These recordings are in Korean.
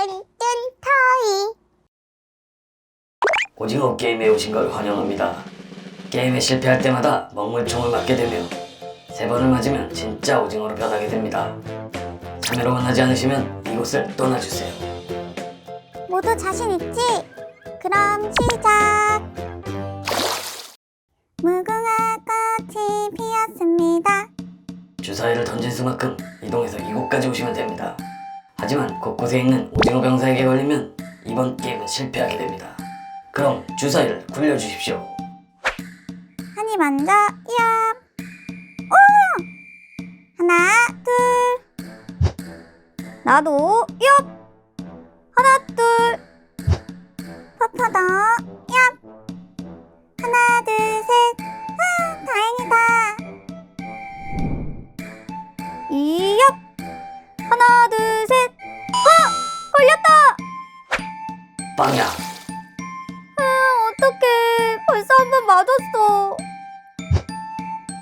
토이. 오징어 게임에 오신 걸 환영합니다. 게임에 실패할 때마다 먹물총을 맞게 되며 3번을 맞으면 진짜 오징어로 변하게 됩니다. 참여로 원하지 않으시면 이곳을 떠나주세요. 모두 자신 있지? 그럼 시작! 무궁화 꽃이 피었습니다. 주사위를 던진 수만큼 이동해서 이곳까지 오시면 됩니다. 하지만 곳곳에 있는 오징어 병사에게 걸리면 이번 게임은 실패하게 됩니다. 그럼 주사위를 굴려주십시오. 한이 먼저 얍! 오! 하나, 둘. 나도 얍! 하나, 둘. 퍼퍼도 얍! 하나, 둘, 셋. 아, 다행이다. 얍! 하나, 둘, 셋. 걸렸다! 빵야! 어떡해. 벌써 한 번 맞았어.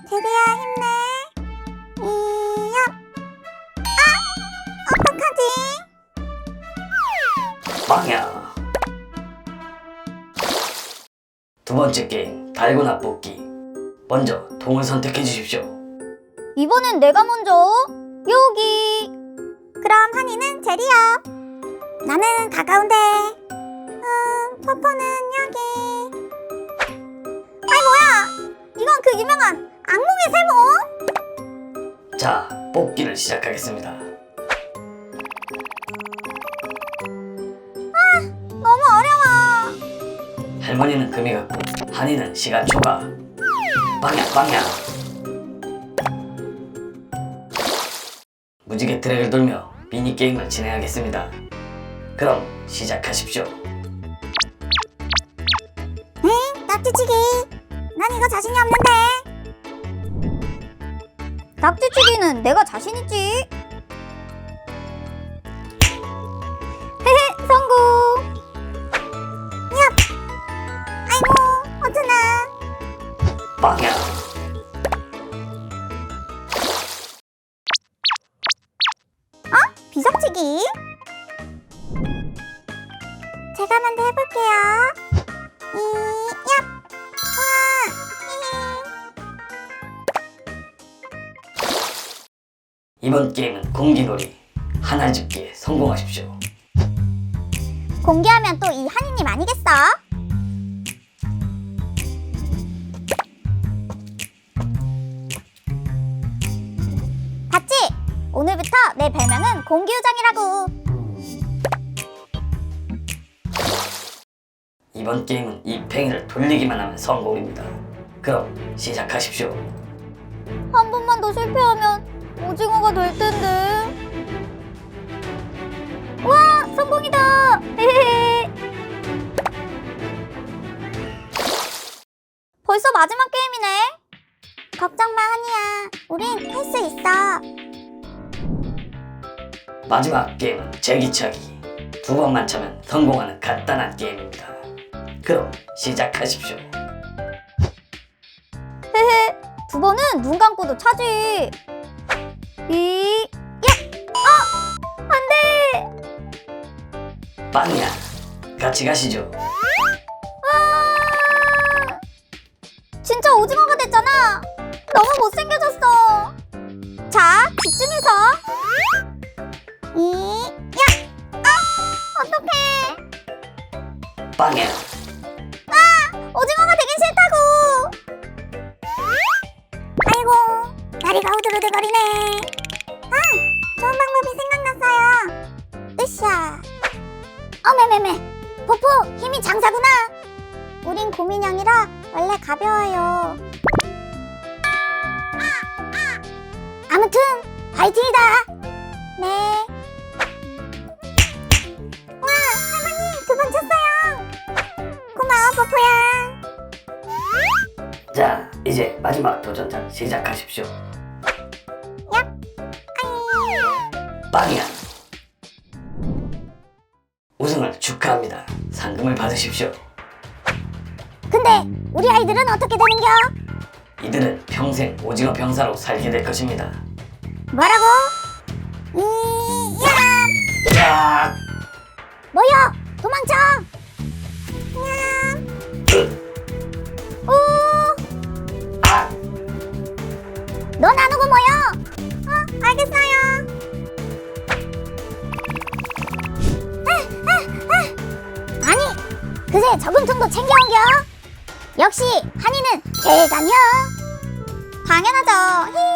제리야, 힘내. 얍! 어떡하지? 빵야! 두 번째 게임 달고나 뽑기. 먼저 통을 선택해 주십시오. 이번엔 내가 먼저. 여기. 그럼 한이는 제리야. 나는 가까운데. 퍼퍼는 여기. 아이 뭐야? 이건 그 유명한 악몽의 세모. 자, 뽑기를 시작하겠습니다. 너무 어려워. 할머니는 금이 같고 한이는 시간 초과. 빵야 빵야. 무지개 트랙을 돌며 미니게임을 진행하겠습니다. 그럼 시작하십시오. 응? 낙지치기. 난 이거 자신이 없는데. 낙지치기는 내가 자신 있지. 헤헤, 성공. 야. 아이고, 어쩌나. 빵야. 비석치기. 제가 먼저 해볼게요. 얍. 이번 게임은 공기놀이. 하나 집기에 성공하십시오. 공개하면 또 이 한이님 아니겠어? 봤지? 오늘부터 내 별명은 공기요정이라고. 이번 게임은 이 팽이를 돌리기만 하면 성공입니다. 그럼 시작하십시오. 한 번만 더 실패하면 오징어가 될 텐데. 와, 성공이다. 헤헤헤. 벌써 마지막 게임이네. 걱정 마, 한이야. 우린 할 수 있어. 마지막 게임은 제기차기. 2번만 차면 성공하는 간단한 게임입니다. 그럼 시작하십시오. 헤헤. 2번은 눈 감고도 차지. 안 돼. 빵야. 같이 가시죠. 진짜 오징어가 됐잖아. 너무 못생겨졌어. 자, 집중해서. 어떡해. 빵야. 오징어가 되긴 싫다고. 아이고, 다리가 후들후들거리네. 좋은 방법이 생각났어요. 으쌰. 매매매. 포포, 힘이 장사구나. 우린 곰인형이라 원래 가벼워요. 아무튼 화이팅이다. 네. 와, 할머니 2번 쳤어요. 고마워, 포포야. 자, 이제 마지막 도전자 시작하십시오. 빵야. 우승을 축하합니다. 상금을 받으십시오. 근데 우리 아이들은 어떻게 되는겨? 이들은 평생 오징어 병사로 살게 될 것입니다. 뭐라고? 야! 그새 저금통도 챙겨온겨. 역시 한이는 대단혀. 당연하죠.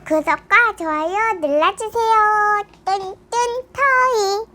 구독과 좋아요 눌러주세요. 뚠뚠 터이.